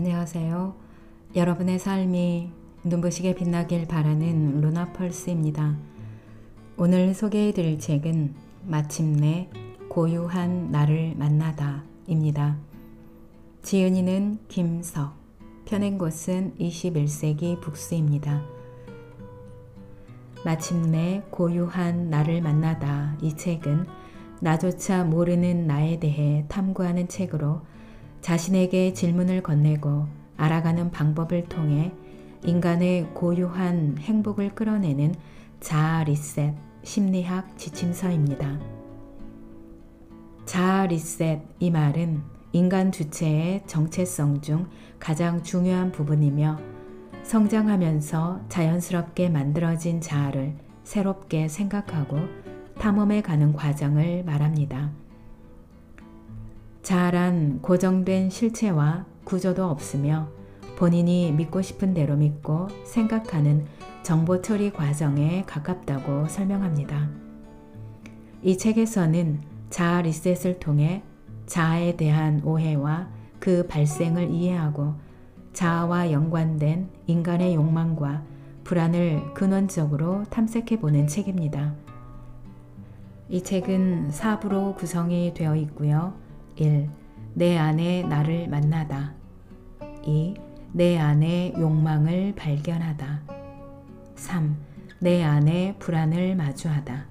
안녕하세요. 여러분의 삶이 눈부시게 빛나길 바라는 루나펄스입니다. 오늘 소개해드릴 책은 마침내 고유한 나를 만나다 입니다. 지은이는 김석, 펴낸 곳은 21세기 북스입니다. 마침내 고유한 나를 만나다 이 책은 나조차 모르는 나에 대해 탐구하는 책으로 자신에게 질문을 건네고 알아가는 방법을 통해 인간의 고유한 행복을 끌어내는 자아 리셋 심리학 지침서입니다. 자아 리셋 이 말은 인간 주체의 정체성 중 가장 중요한 부분이며 성장하면서 자연스럽게 만들어진 자아를 새롭게 생각하고 탐험해 가는 과정을 말합니다. 자아란 고정된 실체와 구조도 없으며 본인이 믿고 싶은 대로 믿고 생각하는 정보 처리 과정에 가깝다고 설명합니다. 이 책에서는 자아 리셋을 통해 자아에 대한 오해와 그 발생을 이해하고 자아와 연관된 인간의 욕망과 불안을 근원적으로 탐색해보는 책입니다. 이 책은 4부로 구성이 되어 있고요. 1. 내 안에 나를 만나다. 2. 내 안에 욕망을 발견하다. 3. 내 안에 불안을 마주하다.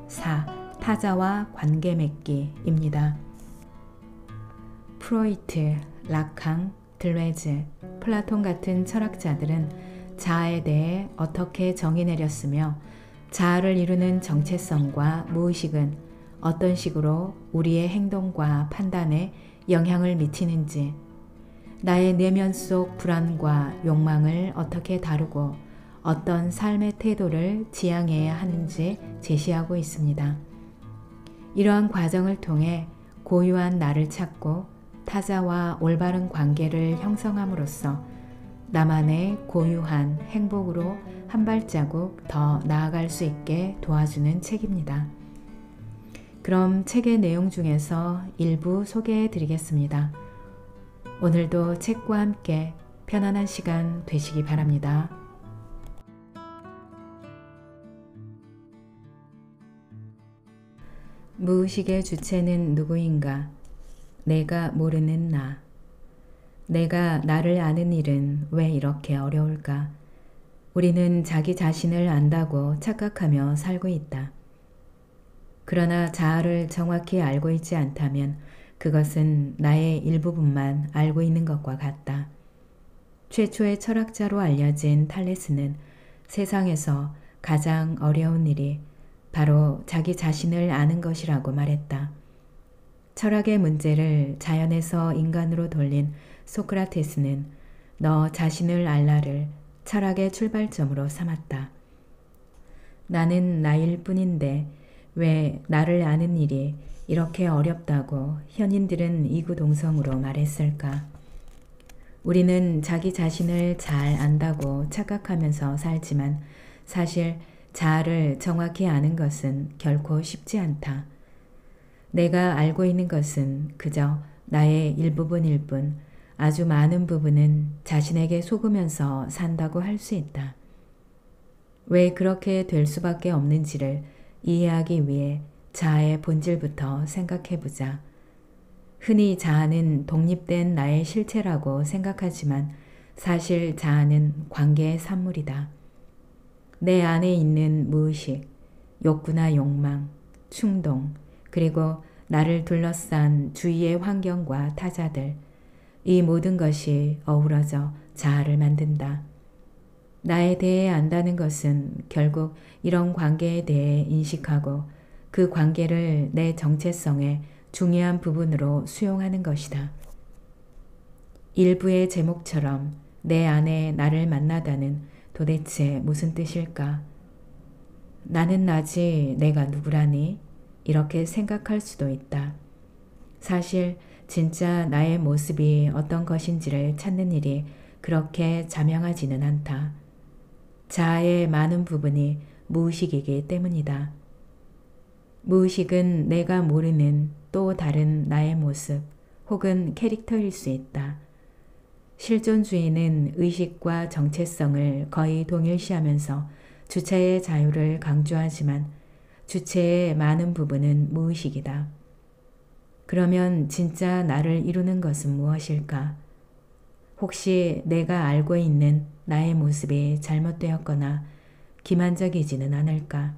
4. 타자와 관계 맺기입니다. 프로이트, 라캉, 들레즈, 플라톤 같은 철학자들은 자아에 대해 어떻게 정의 내렸으며 자아를 이루는 정체성과 무의식은 어떤 식으로 우리의 행동과 판단에 영향을 미치는지, 나의 내면 속 불안과 욕망을 어떻게 다루고 어떤 삶의 태도를 지향해야 하는지 제시하고 있습니다. 이러한 과정을 통해 고유한 나를 찾고 타자와 올바른 관계를 형성함으로써 나만의 고유한 행복으로 한 발자국 더 나아갈 수 있게 도와주는 책입니다. 그럼 책의 내용 중에서 일부 소개해 드리겠습니다. 오늘도 책과 함께 편안한 시간 되시기 바랍니다. 무의식의 주체는 누구인가? 내가 모르는 나. 내가 나를 아는 일은 왜 이렇게 어려울까? 우리는 자기 자신을 안다고 착각하며 살고 있다. 그러나 자아를 정확히 알고 있지 않다면 그것은 나의 일부분만 알고 있는 것과 같다. 최초의 철학자로 알려진 탈레스는 세상에서 가장 어려운 일이 바로 자기 자신을 아는 것이라고 말했다. 철학의 문제를 자연에서 인간으로 돌린 소크라테스는 너 자신을 알라를 철학의 출발점으로 삼았다. 나는 나일 뿐인데 왜 나를 아는 일이 이렇게 어렵다고 현인들은 이구동성으로 말했을까? 우리는 자기 자신을 잘 안다고 착각하면서 살지만 사실 자아를 정확히 아는 것은 결코 쉽지 않다. 내가 알고 있는 것은 그저 나의 일부분일 뿐 아주 많은 부분은 자신에게 속으면서 산다고 할 수 있다. 왜 그렇게 될 수밖에 없는지를 이해하기 위해 자아의 본질부터 생각해보자. 흔히 자아는 독립된 나의 실체라고 생각하지만 사실 자아는 관계의 산물이다. 내 안에 있는 무의식, 욕구나 욕망, 충동, 그리고 나를 둘러싼 주위의 환경과 타자들, 이 모든 것이 어우러져 자아를 만든다. 나에 대해 안다는 것은 결국 이런 관계에 대해 인식하고 그 관계를 내 정체성의 중요한 부분으로 수용하는 것이다. 일부의 제목처럼 내 안에 나를 만나다는 도대체 무슨 뜻일까? 나는 나지 내가 누구라니? 이렇게 생각할 수도 있다. 사실 진짜 나의 모습이 어떤 것인지를 찾는 일이 그렇게 자명하지는 않다. 자아의 많은 부분이 무의식이기 때문이다. 무의식은 내가 모르는 또 다른 나의 모습 혹은 캐릭터일 수 있다. 실존주의는 의식과 정체성을 거의 동일시하면서 주체의 자유를 강조하지만 주체의 많은 부분은 무의식이다. 그러면 진짜 나를 이루는 것은 무엇일까? 혹시 내가 알고 있는 나의 모습이 잘못되었거나 기만적이지는 않을까?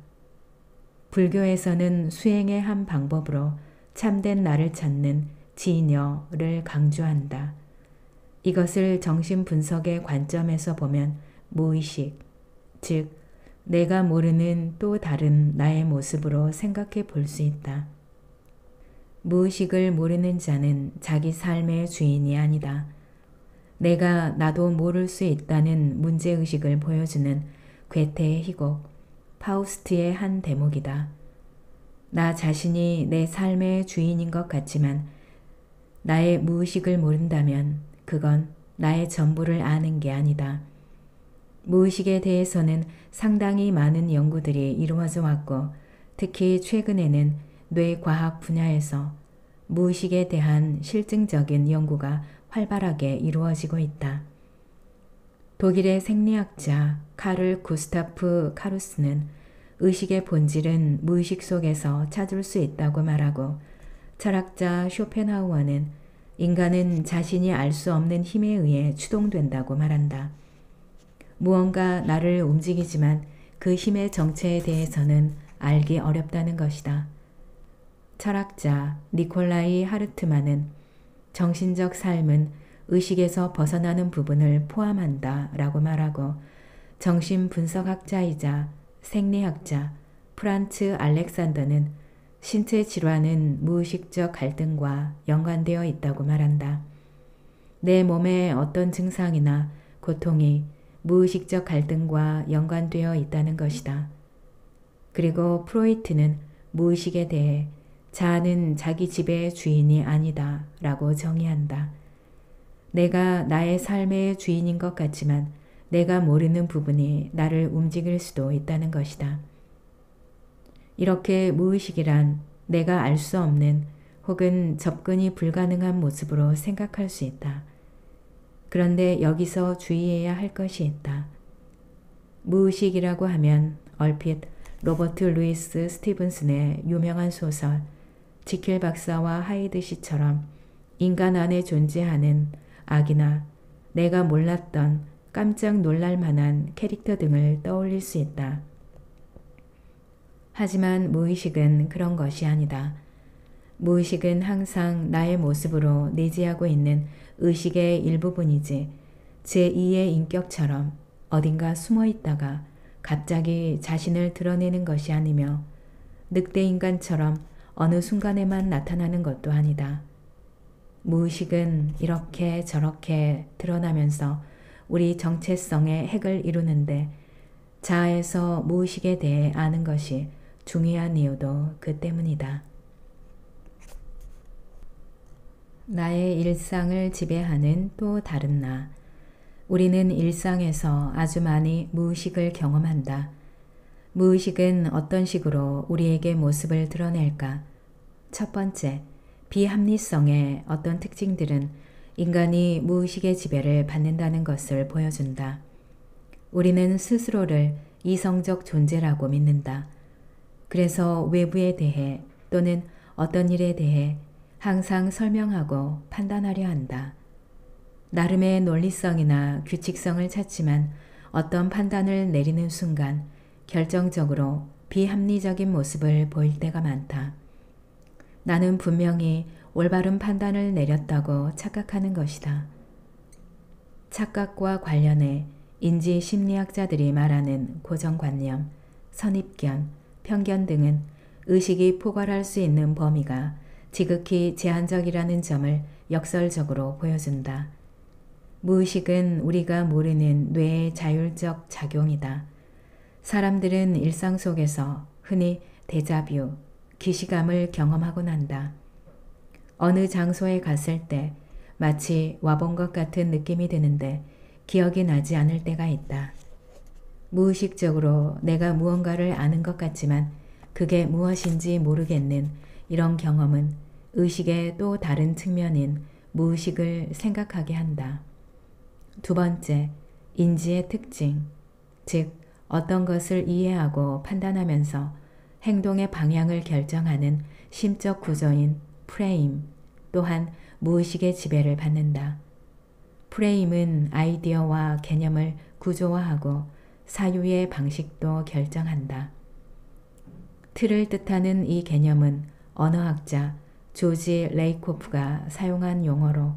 불교에서는 수행의 한 방법으로 참된 나를 찾는 진여를 강조한다. 이것을 정신분석의 관점에서 보면 무의식, 즉 내가 모르는 또 다른 나의 모습으로 생각해 볼 수 있다. 무의식을 모르는 자는 자기 삶의 주인이 아니다. 내가 나도 모를 수 있다는 문제의식을 보여주는 괴테의 희곡, 파우스트의 한 대목이다. 나 자신이 내 삶의 주인인 것 같지만 나의 무의식을 모른다면 그건 나의 전부를 아는 게 아니다. 무의식에 대해서는 상당히 많은 연구들이 이루어져 왔고 특히 최근에는 뇌과학 분야에서 무의식에 대한 실증적인 연구가 활발하게 이루어지고 있다. 독일의 생리학자 카를 구스타프 카루스는 의식의 본질은 무의식 속에서 찾을 수 있다고 말하고 철학자 쇼펜하우어는 인간은 자신이 알 수 없는 힘에 의해 추동된다고 말한다. 무언가 나를 움직이지만 그 힘의 정체에 대해서는 알기 어렵다는 것이다. 철학자 니콜라이 하르트만은 정신적 삶은 의식에서 벗어나는 부분을 포함한다 라고 말하고 정신분석학자이자 생리학자 프란츠 알렉산더는 신체 질환은 무의식적 갈등과 연관되어 있다고 말한다. 내 몸의 어떤 증상이나 고통이 무의식적 갈등과 연관되어 있다는 것이다. 그리고 프로이트는 무의식에 대해 자아는 자기 지배의 주인이 아니다 라고 정의한다. 내가 나의 삶의 주인인 것 같지만 내가 모르는 부분이 나를 움직일 수도 있다는 것이다. 이렇게 무의식이란 내가 알 수 없는 혹은 접근이 불가능한 모습으로 생각할 수 있다. 그런데 여기서 주의해야 할 것이 있다. 무의식이라고 하면 얼핏 로버트 루이스 스티븐슨의 유명한 소설 지킬 박사와 하이드 씨처럼 인간 안에 존재하는 악이나 내가 몰랐던 깜짝 놀랄 만한 캐릭터 등을 떠올릴 수 있다. 하지만 무의식은 그런 것이 아니다. 무의식은 항상 나의 모습으로 내재하고 있는 의식의 일부분이지 제2의 인격처럼 어딘가 숨어 있다가 갑자기 자신을 드러내는 것이 아니며 늑대인간처럼 어느 순간에만 나타나는 것도 아니다. 무의식은 이렇게 저렇게 드러나면서 우리 정체성의 핵을 이루는데 자아에서 무의식에 대해 아는 것이 중요한 이유도 그 때문이다. 나의 일상을 지배하는 또 다른 나. 우리는 일상에서 아주 많이 무의식을 경험한다. 무의식은 어떤 식으로 우리에게 모습을 드러낼까? 첫 번째, 비합리성의 어떤 특징들은 인간이 무의식의 지배를 받는다는 것을 보여준다. 우리는 스스로를 이성적 존재라고 믿는다. 그래서 외부에 대해 또는 어떤 일에 대해 항상 설명하고 판단하려 한다. 나름의 논리성이나 규칙성을 찾지만 어떤 판단을 내리는 순간 결정적으로 비합리적인 모습을 보일 때가 많다. 나는 분명히 올바른 판단을 내렸다고 착각하는 것이다. 착각과 관련해 인지심리학자들이 말하는 고정관념, 선입견, 편견 등은 의식이 포괄할 수 있는 범위가 지극히 제한적이라는 점을 역설적으로 보여준다. 무의식은 우리가 모르는 뇌의 자율적 작용이다. 사람들은 일상 속에서 흔히 데자뷰, 기시감을 경험하곤 한다. 어느 장소에 갔을 때 마치 와본 것 같은 느낌이 드는데 기억이 나지 않을 때가 있다. 무의식적으로 내가 무언가를 아는 것 같지만 그게 무엇인지 모르겠는 이런 경험은 의식의 또 다른 측면인 무의식을 생각하게 한다. 두 번째, 인지의 특징, 즉 어떤 것을 이해하고 판단하면서 행동의 방향을 결정하는 심적 구조인 프레임 또한 무의식의 지배를 받는다. 프레임은 아이디어와 개념을 구조화하고 사유의 방식도 결정한다. 틀을 뜻하는 이 개념은 언어학자 조지 레이코프가 사용한 용어로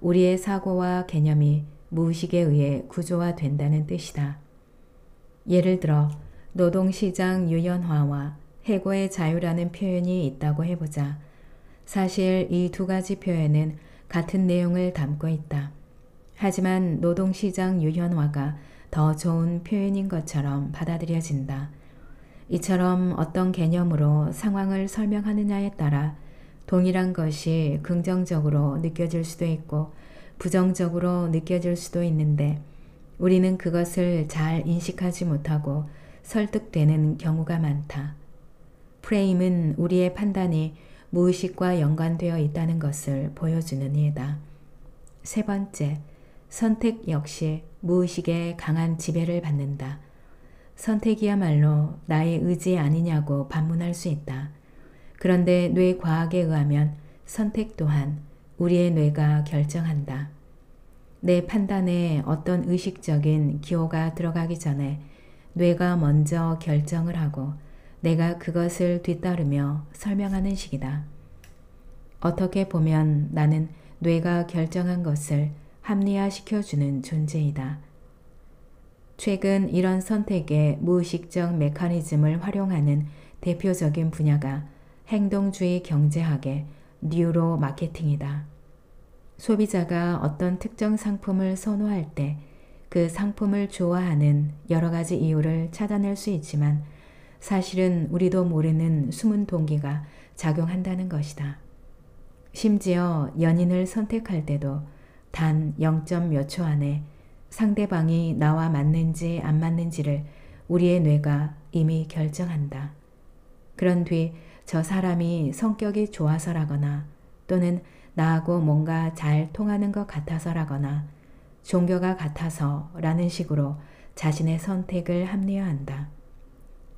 우리의 사고와 개념이 무의식에 의해 구조화된다는 뜻이다. 예를 들어 노동시장 유연화와 해고의 자유라는 표현이 있다고 해보자. 사실 이 두 가지 표현은 같은 내용을 담고 있다. 하지만 노동시장 유연화가 더 좋은 표현인 것처럼 받아들여진다. 이처럼 어떤 개념으로 상황을 설명하느냐에 따라 동일한 것이 긍정적으로 느껴질 수도 있고 부정적으로 느껴질 수도 있는데 우리는 그것을 잘 인식하지 못하고 설득되는 경우가 많다. 프레임은 우리의 판단이 무의식과 연관되어 있다는 것을 보여주는 예다. 세 번째, 선택 역시 무의식의 강한 지배를 받는다. 선택이야말로 나의 의지 아니냐고 반문할 수 있다. 그런데 뇌과학에 의하면 선택 또한 우리의 뇌가 결정한다. 내 판단에 어떤 의식적인 기호가 들어가기 전에 뇌가 먼저 결정을 하고 내가 그것을 뒤따르며 설명하는 식이다. 어떻게 보면 나는 뇌가 결정한 것을 합리화시켜주는 존재이다. 최근 이런 선택의 무의식적 메커니즘을 활용하는 대표적인 분야가 행동주의 경제학의 뉴로 마케팅이다. 소비자가 어떤 특정 상품을 선호할 때 그 상품을 좋아하는 여러 가지 이유를 찾아낼 수 있지만 사실은 우리도 모르는 숨은 동기가 작용한다는 것이다. 심지어 연인을 선택할 때도 단 0. 몇 초 안에 상대방이 나와 맞는지 안 맞는지를 우리의 뇌가 이미 결정한다. 그런 뒤 저 사람이 성격이 좋아서라거나 또는 나하고 뭔가 잘 통하는 것 같아서라거나 종교가 같아서 라는 식으로 자신의 선택을 합리화한다.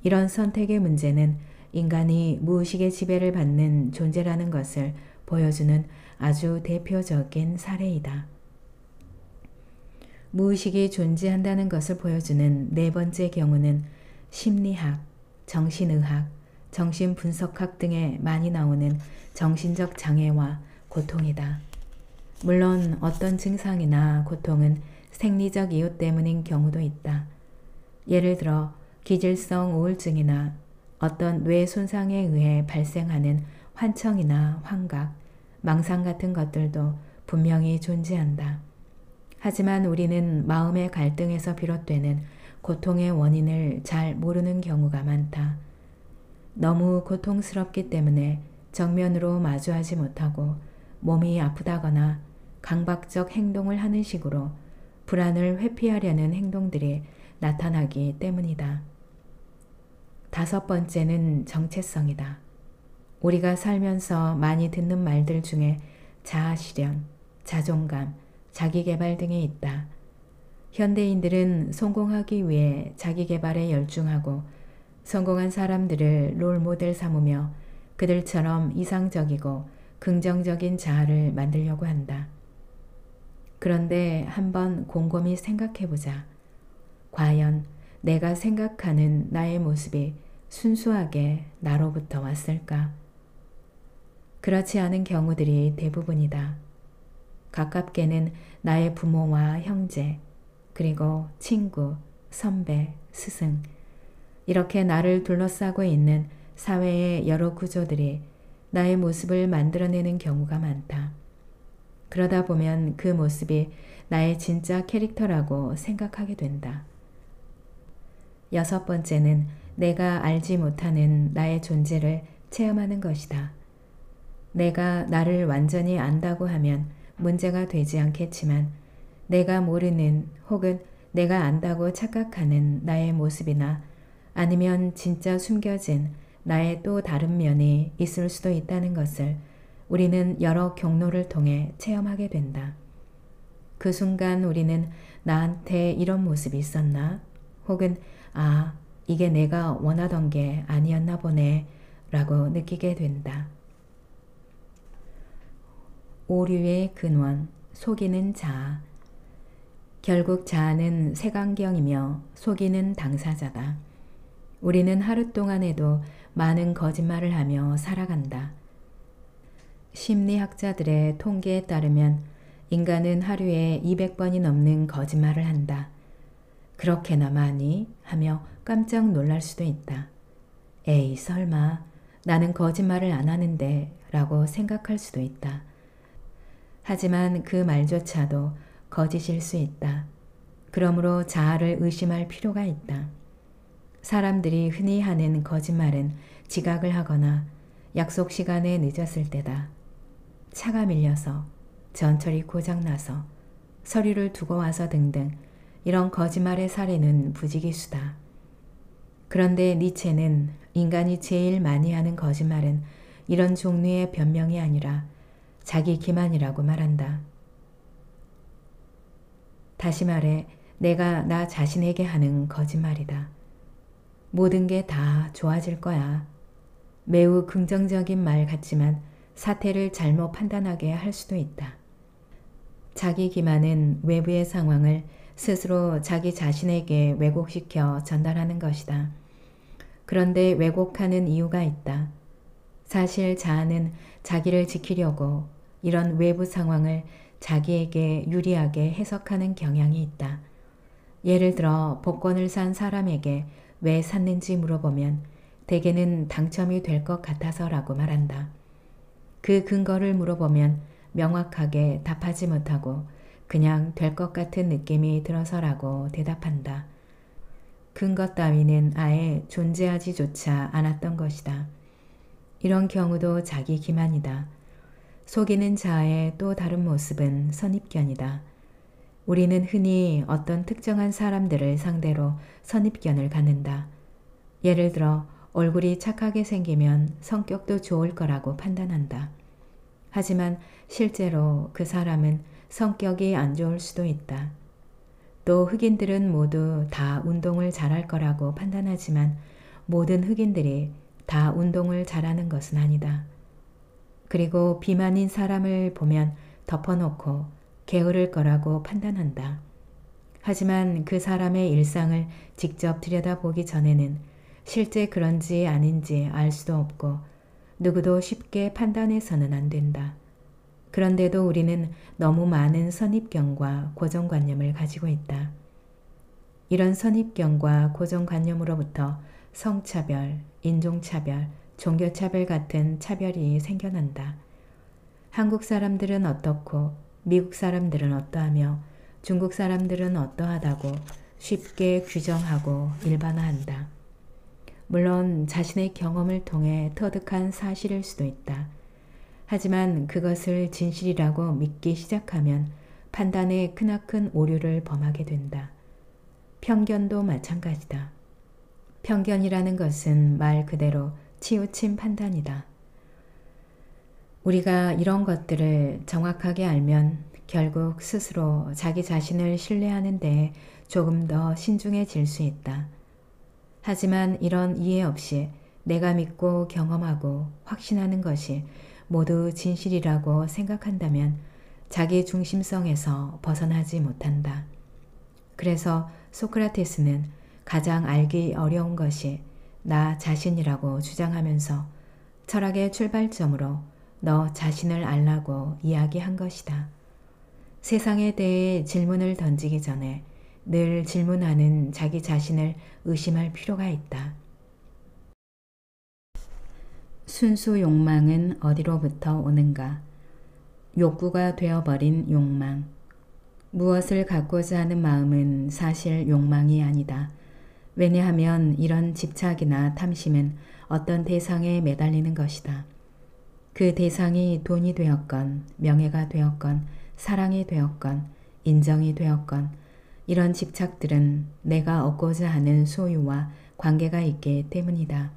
이런 선택의 문제는 인간이 무의식의 지배를 받는 존재라는 것을 보여주는 아주 대표적인 사례이다. 무의식이 존재한다는 것을 보여주는 네 번째 경우는 심리학, 정신의학, 정신분석학 등에 많이 나오는 정신적 장애와 고통이다. 물론 어떤 증상이나 고통은 생리적 이유 때문인 경우도 있다. 예를 들어 기질성 우울증이나 어떤 뇌 손상에 의해 발생하는 환청이나 환각, 망상 같은 것들도 분명히 존재한다. 하지만 우리는 마음의 갈등에서 비롯되는 고통의 원인을 잘 모르는 경우가 많다. 너무 고통스럽기 때문에 정면으로 마주하지 못하고 몸이 아프다거나 강박적 행동을 하는 식으로 불안을 회피하려는 행동들이 나타나기 때문이다. 다섯 번째는 정체성이다. 우리가 살면서 많이 듣는 말들 중에 자아실현, 자존감, 자기개발 등이 있다. 현대인들은 성공하기 위해 자기개발에 열중하고 성공한 사람들을 롤모델 삼으며 그들처럼 이상적이고 긍정적인 자아를 만들려고 한다. 그런데 한번 곰곰이 생각해보자. 과연 내가 생각하는 나의 모습이 순수하게 나로부터 왔을까? 그렇지 않은 경우들이 대부분이다. 가깝게는 나의 부모와 형제, 그리고 친구, 선배, 스승, 이렇게 나를 둘러싸고 있는 사회의 여러 구조들이 나의 모습을 만들어내는 경우가 많다. 그러다 보면 그 모습이 나의 진짜 캐릭터라고 생각하게 된다. 여섯 번째는 내가 알지 못하는 나의 존재를 체험하는 것이다. 내가 나를 완전히 안다고 하면 문제가 되지 않겠지만 내가 모르는 혹은 내가 안다고 착각하는 나의 모습이나 아니면 진짜 숨겨진 나의 또 다른 면이 있을 수도 있다는 것을 우리는 여러 경로를 통해 체험하게 된다. 그 순간 우리는 나한테 이런 모습이 있었나? 혹은 아, 이게 내가 원하던 게 아니었나 보네 라고 느끼게 된다. 오류의 근원, 속이는 자아. 결국 자아는 색안경이며 속이는 당사자다. 우리는 하루 동안에도 많은 거짓말을 하며 살아간다. 심리학자들의 통계에 따르면 인간은 하루에 200번이 넘는 거짓말을 한다. 그렇게나 많이? 하며 깜짝 놀랄 수도 있다. 에이, 설마 나는 거짓말을 안 하는데 라고 생각할 수도 있다. 하지만 그 말조차도 거짓일 수 있다. 그러므로 자아를 의심할 필요가 있다. 사람들이 흔히 하는 거짓말은 지각을 하거나 약속 시간에 늦었을 때다. 차가 밀려서, 전철이 고장나서, 서류를 두고 와서 등등 이런 거짓말의 사례는 부지기수다. 그런데 니체는 인간이 제일 많이 하는 거짓말은 이런 종류의 변명이 아니라 자기 기만이라고 말한다. 다시 말해 내가 나 자신에게 하는 거짓말이다. 모든 게 다 좋아질 거야. 매우 긍정적인 말 같지만 사태를 잘못 판단하게 할 수도 있다. 자기 기만은 외부의 상황을 스스로 자기 자신에게 왜곡시켜 전달하는 것이다. 그런데 왜곡하는 이유가 있다. 사실 자아는 자기를 지키려고 이런 외부 상황을 자기에게 유리하게 해석하는 경향이 있다. 예를 들어 복권을 산 사람에게 왜 샀는지 물어보면 대개는 당첨이 될 것 같아서라고 말한다. 그 근거를 물어보면 명확하게 답하지 못하고 그냥 될 것 같은 느낌이 들어서라고 대답한다. 근거 따위는 아예 존재하지조차 않았던 것이다. 이런 경우도 자기 기만이다. 속이는 자아의 또 다른 모습은 선입견이다. 우리는 흔히 어떤 특정한 사람들을 상대로 선입견을 갖는다. 예를 들어 얼굴이 착하게 생기면 성격도 좋을 거라고 판단한다. 하지만 실제로 그 사람은 성격이 안 좋을 수도 있다. 또 흑인들은 모두 다 운동을 잘할 거라고 판단하지만 모든 흑인들이 다 운동을 잘하는 것은 아니다. 그리고 비만인 사람을 보면 덮어놓고 게으를 거라고 판단한다. 하지만 그 사람의 일상을 직접 들여다보기 전에는 실제 그런지 아닌지 알 수도 없고 누구도 쉽게 판단해서는 안 된다. 그런데도 우리는 너무 많은 선입견과 고정관념을 가지고 있다. 이런 선입견과 고정관념으로부터 성차별, 인종차별, 종교차별 같은 차별이 생겨난다. 한국 사람들은 어떻고 미국 사람들은 어떠하며 중국 사람들은 어떠하다고 쉽게 규정하고 일반화한다. 물론 자신의 경험을 통해 터득한 사실일 수도 있다. 하지만 그것을 진실이라고 믿기 시작하면 판단에 크나큰 오류를 범하게 된다. 편견도 마찬가지다. 편견이라는 것은 말 그대로 치우친 판단이다. 우리가 이런 것들을 정확하게 알면 결국 스스로 자기 자신을 신뢰하는 데 조금 더 신중해질 수 있다. 하지만 이런 이해 없이 내가 믿고 경험하고 확신하는 것이 모두 진실이라고 생각한다면 자기 중심성에서 벗어나지 못한다. 그래서 소크라테스는 가장 알기 어려운 것이 나 자신이라고 주장하면서 철학의 출발점으로 너 자신을 알라고 이야기한 것이다. 세상에 대해 질문을 던지기 전에 늘 질문하는 자기 자신을 의심할 필요가 있다. 순수 욕망은 어디로부터 오는가? 욕구가 되어버린 욕망. 무엇을 갖고자 하는 마음은 사실 욕망이 아니다. 왜냐하면 이런 집착이나 탐심은 어떤 대상에 매달리는 것이다. 그 대상이 돈이 되었건, 명예가 되었건, 사랑이 되었건, 인정이 되었건, 이런 집착들은 내가 얻고자 하는 소유와 관계가 있기 때문이다.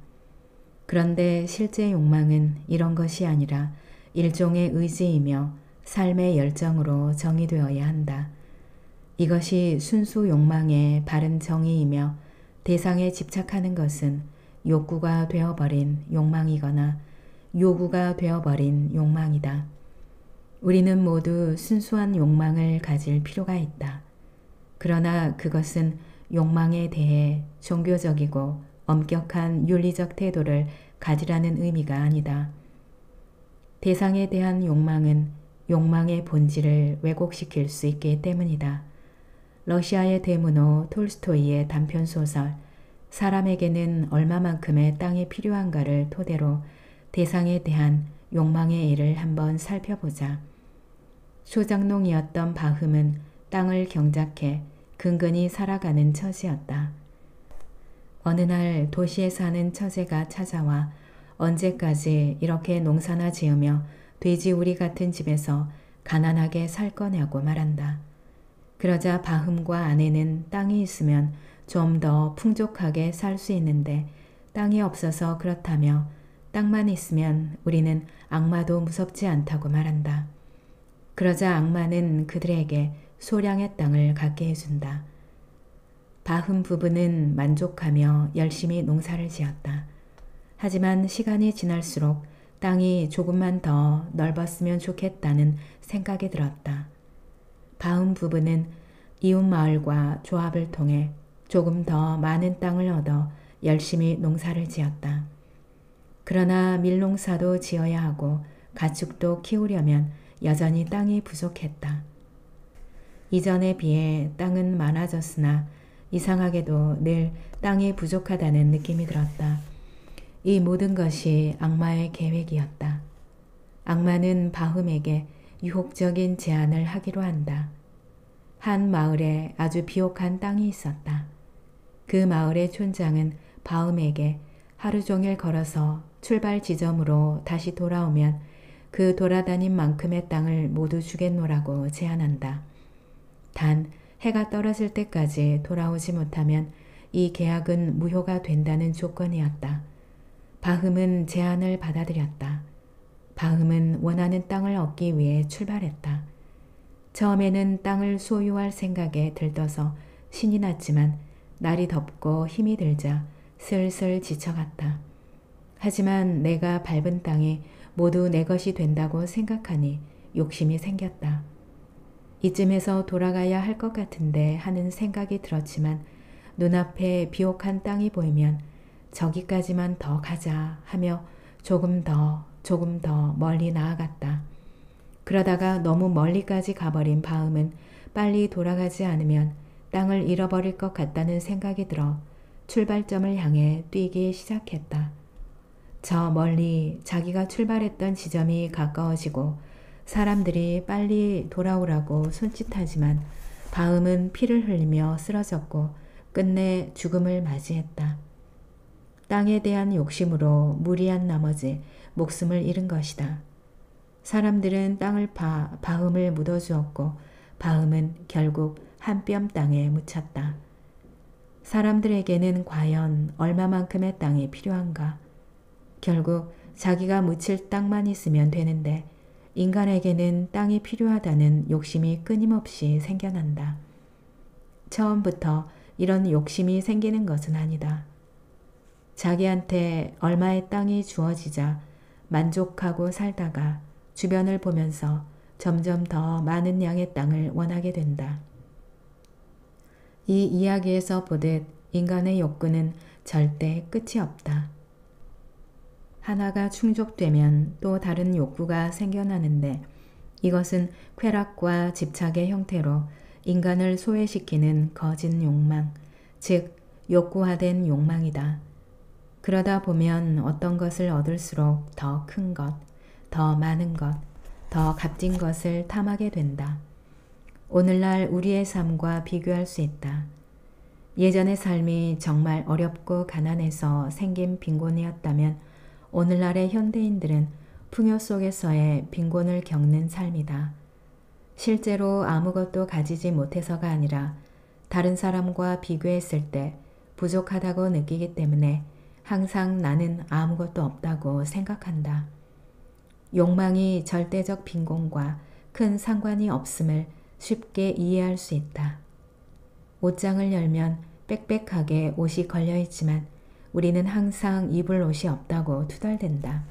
그런데 실제 욕망은 이런 것이 아니라 일종의 의지이며 삶의 열정으로 정의되어야 한다. 이것이 순수 욕망의 바른 정의이며 대상에 집착하는 것은 욕구가 되어버린 욕망이거나 요구가 되어버린 욕망이다. 우리는 모두 순수한 욕망을 가질 필요가 있다. 그러나 그것은 욕망에 대해 종교적이고 엄격한 윤리적 태도를 가지라는 의미가 아니다. 대상에 대한 욕망은 욕망의 본질을 왜곡시킬 수 있기 때문이다. 러시아의 대문호 톨스토이의 단편소설 사람에게는 얼마만큼의 땅이 필요한가를 토대로 대상에 대한 욕망의 일을 한번 살펴보자. 소작농이었던 바흠은 땅을 경작해 근근히 살아가는 처지였다. 어느 날 도시에 사는 처제가 찾아와 언제까지 이렇게 농사나 지으며 돼지우리 같은 집에서 가난하게 살 거냐고 말한다. 그러자 바흠과 아내는 땅이 있으면 좀 더 풍족하게 살 수 있는데 땅이 없어서 그렇다며 땅만 있으면 우리는 악마도 무섭지 않다고 말한다. 그러자 악마는 그들에게 소량의 땅을 갖게 해준다. 바흠 부부는 만족하며 열심히 농사를 지었다. 하지만 시간이 지날수록 땅이 조금만 더 넓었으면 좋겠다는 생각이 들었다. 바흠 부부는 이웃 마을과 조합을 통해 조금 더 많은 땅을 얻어 열심히 농사를 지었다. 그러나 밀농사도 지어야 하고 가축도 키우려면 여전히 땅이 부족했다. 이전에 비해 땅은 많아졌으나 이상하게도 늘 땅이 부족하다는 느낌이 들었다. 이 모든 것이 악마의 계획이었다. 악마는 바흠에게 유혹적인 제안을 하기로 한다. 한 마을에 아주 비옥한 땅이 있었다. 그 마을의 촌장은 바흠에게 하루 종일 걸어서 출발 지점으로 다시 돌아오면 그 돌아다닌 만큼의 땅을 모두 주겠노라고 제안한다. 단 해가 떨어질 때까지 돌아오지 못하면 이 계약은 무효가 된다는 조건이었다. 바흠은 제안을 받아들였다. 바흠은 원하는 땅을 얻기 위해 출발했다. 처음에는 땅을 소유할 생각에 들떠서 신이 났지만 날이 덥고 힘이 들자 슬슬 지쳐갔다. 하지만 내가 밟은 땅이 모두 내 것이 된다고 생각하니 욕심이 생겼다. 이쯤에서 돌아가야 할 것 같은데 하는 생각이 들었지만 눈앞에 비옥한 땅이 보이면 저기까지만 더 가자 하며 조금 더 멀리 나아갔다. 그러다가 너무 멀리까지 가버린 바흠은 빨리 돌아가지 않으면 땅을 잃어버릴 것 같다는 생각이 들어 출발점을 향해 뛰기 시작했다. 저 멀리 자기가 출발했던 지점이 가까워지고 사람들이 빨리 돌아오라고 손짓하지만 바흠은 피를 흘리며 쓰러졌고 끝내 죽음을 맞이했다. 땅에 대한 욕심으로 무리한 나머지 목숨을 잃은 것이다. 사람들은 땅을 파 바흠을 묻어주었고 바흠은 결국 한 뼘 땅에 묻혔다. 사람들에게는 과연 얼마만큼의 땅이 필요한가? 결국 자기가 묻힐 땅만 있으면 되는데 인간에게는 땅이 필요하다는 욕심이 끊임없이 생겨난다. 처음부터 이런 욕심이 생기는 것은 아니다. 자기한테 얼마의 땅이 주어지자 만족하고 살다가 주변을 보면서 점점 더 많은 양의 땅을 원하게 된다. 이 이야기에서 보듯 인간의 욕구는 절대 끝이 없다. 하나가 충족되면 또 다른 욕구가 생겨나는데 이것은 쾌락과 집착의 형태로 인간을 소외시키는 거짓 욕망, 즉 욕구화된 욕망이다. 그러다 보면 어떤 것을 얻을수록 더 큰 것, 더 많은 것, 더 값진 것을 탐하게 된다. 오늘날 우리의 삶과 비교할 수 있다. 예전의 삶이 정말 어렵고 가난해서 생긴 빈곤이었다면 오늘날의 현대인들은 풍요 속에서의 빈곤을 겪는 삶이다. 실제로 아무것도 가지지 못해서가 아니라 다른 사람과 비교했을 때 부족하다고 느끼기 때문에 항상 나는 아무것도 없다고 생각한다. 욕망이 절대적 빈곤과 큰 상관이 없음을 쉽게 이해할 수 있다. 옷장을 열면 빽빽하게 옷이 걸려 있지만 우리는 항상 입을 옷이 없다고 투덜댄다.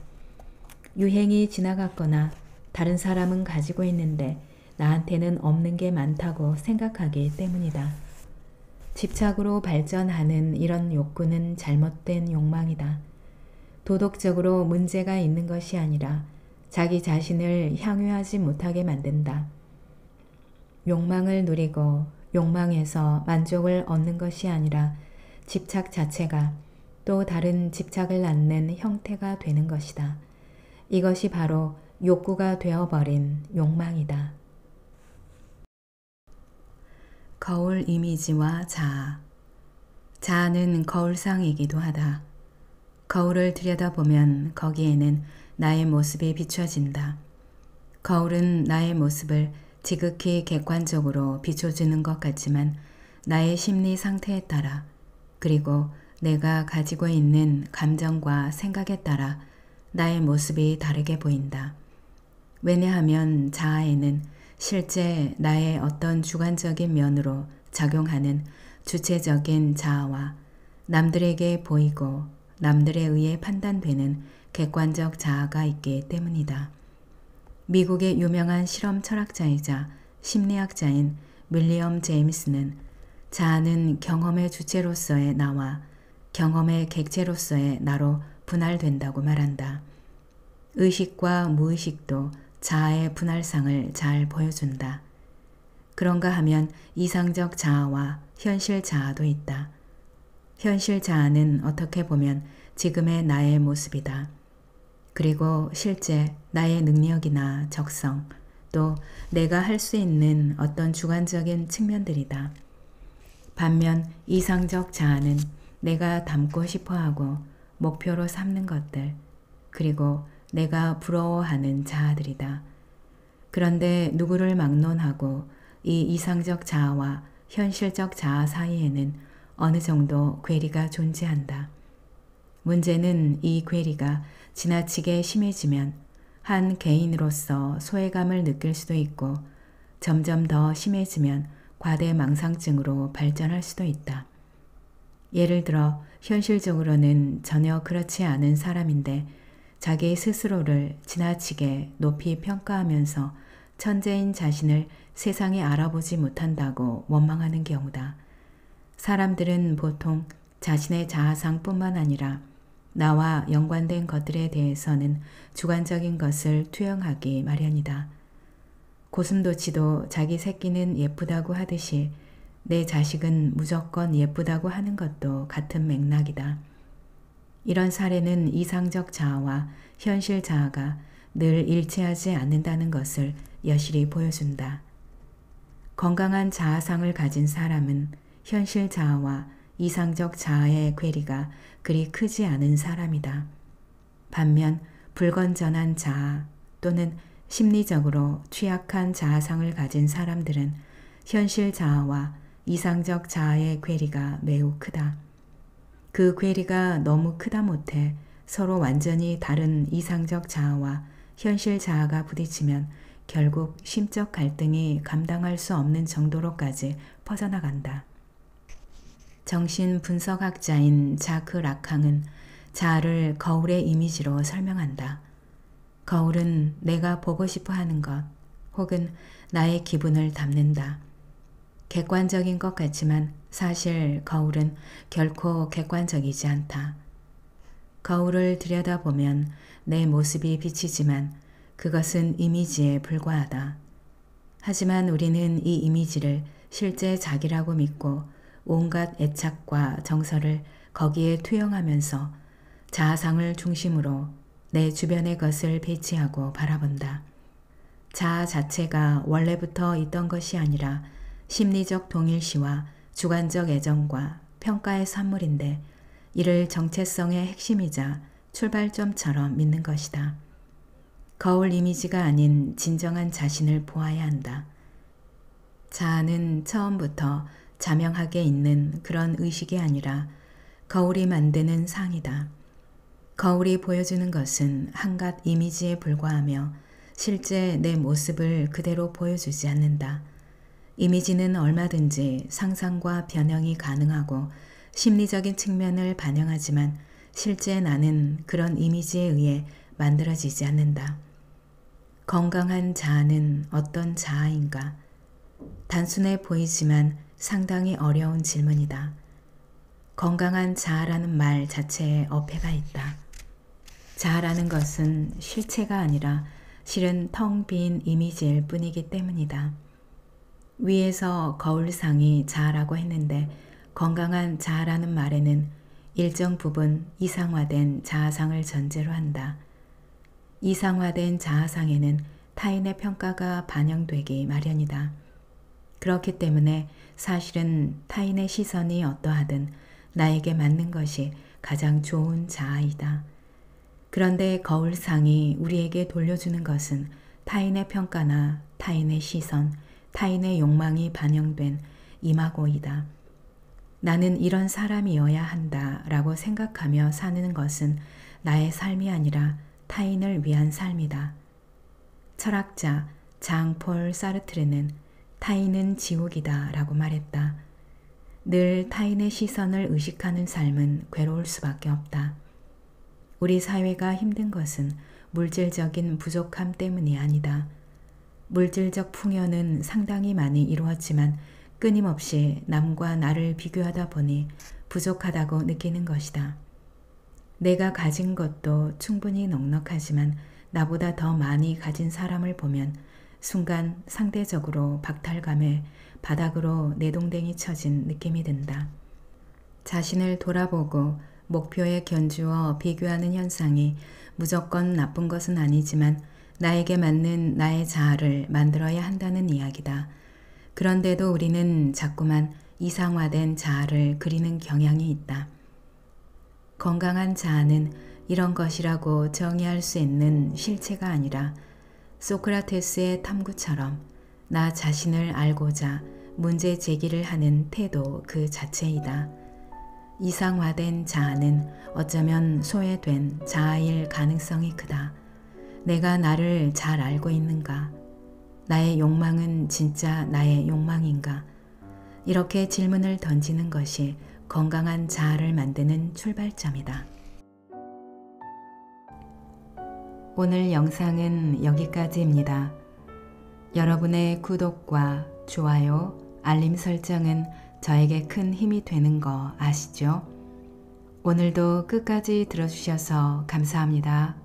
유행이 지나갔거나 다른 사람은 가지고 있는데 나한테는 없는 게 많다고 생각하기 때문이다. 집착으로 발전하는 이런 욕구는 잘못된 욕망이다. 도덕적으로 문제가 있는 것이 아니라 자기 자신을 향유하지 못하게 만든다. 욕망을 누리고 욕망에서 만족을 얻는 것이 아니라 집착 자체가 또 다른 집착을 낳는 형태가 되는 것이다. 이것이 바로 욕구가 되어버린 욕망이다. 거울 이미지와 자아. 자아는 거울상이기도 하다. 거울을 들여다보면 거기에는 나의 모습이 비춰진다. 거울은 나의 모습을 지극히 객관적으로 비춰주는 것 같지만 나의 심리 상태에 따라 그리고 내가 가지고 있는 감정과 생각에 따라 나의 모습이 다르게 보인다. 왜냐하면 자아에는 실제 나의 어떤 주관적인 면으로 작용하는 주체적인 자아와 남들에게 보이고 남들에 의해 판단되는 객관적 자아가 있기 때문이다. 미국의 유명한 실험 철학자이자 심리학자인 윌리엄 제임스는 자아는 경험의 주체로서의 나와 경험의 객체로서의 나로 분할된다고 말한다. 의식과 무의식도 자아의 분할상을 잘 보여준다. 그런가 하면 이상적 자아와 현실 자아도 있다. 현실 자아는 어떻게 보면 지금의 나의 모습이다. 그리고 실제 나의 능력이나 적성, 또 내가 할 수 있는 어떤 주관적인 측면들이다. 반면 이상적 자아는 내가 닮고 싶어하고 목표로 삼는 것들, 그리고 내가 부러워하는 자아들이다. 그런데 누구를 막론하고 이 이상적 자아와 현실적 자아 사이에는 어느 정도 괴리가 존재한다. 문제는 이 괴리가 지나치게 심해지면 한 개인으로서 소외감을 느낄 수도 있고 점점 더 심해지면 과대망상증으로 발전할 수도 있다. 예를 들어 현실적으로는 전혀 그렇지 않은 사람인데 자기 스스로를 지나치게 높이 평가하면서 천재인 자신을 세상에 알아보지 못한다고 원망하는 경우다. 사람들은 보통 자신의 자아상뿐만 아니라 나와 연관된 것들에 대해서는 주관적인 것을 투영하기 마련이다. 고슴도치도 자기 새끼는 예쁘다고 하듯이 내 자식은 무조건 예쁘다고 하는 것도 같은 맥락이다. 이런 사례는 이상적 자아와 현실 자아가 늘 일치하지 않는다는 것을 여실히 보여준다. 건강한 자아상을 가진 사람은 현실 자아와 이상적 자아의 괴리가 그리 크지 않은 사람이다. 반면 불건전한 자아 또는 심리적으로 취약한 자아상을 가진 사람들은 현실 자아와 이상적 자아의 괴리가 매우 크다. 그 괴리가 너무 크다 못해 서로 완전히 다른 이상적 자아와 현실 자아가 부딪히면 결국 심적 갈등이 감당할 수 없는 정도로까지 퍼져나간다. 정신분석학자인 자크 라캉은 자아를 거울의 이미지로 설명한다. 거울은 내가 보고 싶어 하는 것 혹은 나의 기분을 담는다. 객관적인 것 같지만 사실 거울은 결코 객관적이지 않다. 거울을 들여다보면 내 모습이 비치지만 그것은 이미지에 불과하다. 하지만 우리는 이 이미지를 실제 자기라고 믿고 온갖 애착과 정서를 거기에 투영하면서 자아상을 중심으로 내 주변의 것을 배치하고 바라본다. 자아 자체가 원래부터 있던 것이 아니라 심리적 동일시와 주관적 애정과 평가의 산물인데 이를 정체성의 핵심이자 출발점처럼 믿는 것이다. 거울 이미지가 아닌 진정한 자신을 보아야 한다. 자아는 처음부터 자명하게 있는 그런 의식이 아니라 거울이 만드는 상이다. 거울이 보여주는 것은 한갓 이미지에 불과하며 실제 내 모습을 그대로 보여주지 않는다. 이미지는 얼마든지 상상과 변형이 가능하고 심리적인 측면을 반영하지만 실제 나는 그런 이미지에 의해 만들어지지 않는다. 건강한 자아는 어떤 자아인가? 단순해 보이지만 상당히 어려운 질문이다. 건강한 자아라는 말 자체에 어폐가 있다. 자아라는 것은 실체가 아니라 실은 텅 빈 이미지일 뿐이기 때문이다. 위에서 거울상이 자아라고 했는데 건강한 자아라는 말에는 일정 부분 이상화된 자아상을 전제로 한다. 이상화된 자아상에는 타인의 평가가 반영되기 마련이다. 그렇기 때문에 사실은 타인의 시선이 어떠하든 나에게 맞는 것이 가장 좋은 자아이다. 그런데 거울상이 우리에게 돌려주는 것은 타인의 평가나 타인의 시선, 타인의 욕망이 반영된 이마고이다. 나는 이런 사람이어야 한다 라고 생각하며 사는 것은 나의 삶이 아니라 타인을 위한 삶이다. 철학자 장폴 사르트르는 타인은 지옥이다 라고 말했다. 늘 타인의 시선을 의식하는 삶은 괴로울 수밖에 없다. 우리 사회가 힘든 것은 물질적인 부족함 때문이 아니다. 물질적 풍요는 상당히 많이 이루었지만 끊임없이 남과 나를 비교하다 보니 부족하다고 느끼는 것이다. 내가 가진 것도 충분히 넉넉하지만 나보다 더 많이 가진 사람을 보면 순간 상대적으로 박탈감에 바닥으로 내동댕이 쳐진 느낌이 든다. 자신을 돌아보고 목표에 견주어 비교하는 현상이 무조건 나쁜 것은 아니지만 나에게 맞는 나의 자아를 만들어야 한다는 이야기다. 그런데도 우리는 자꾸만 이상화된 자아를 그리는 경향이 있다. 건강한 자아는 이런 것이라고 정의할 수 있는 실체가 아니라 소크라테스의 탐구처럼 나 자신을 알고자 문제 제기를 하는 태도 그 자체이다. 이상화된 자아는 어쩌면 소외된 자아일 가능성이 크다. 내가 나를 잘 알고 있는가? 나의 욕망은 진짜 나의 욕망인가? 이렇게 질문을 던지는 것이 건강한 자아를 만드는 출발점이다. 오늘 영상은 여기까지입니다. 여러분의 구독과 좋아요, 알림 설정은 저에게 큰 힘이 되는 거 아시죠? 오늘도 끝까지 들어주셔서 감사합니다.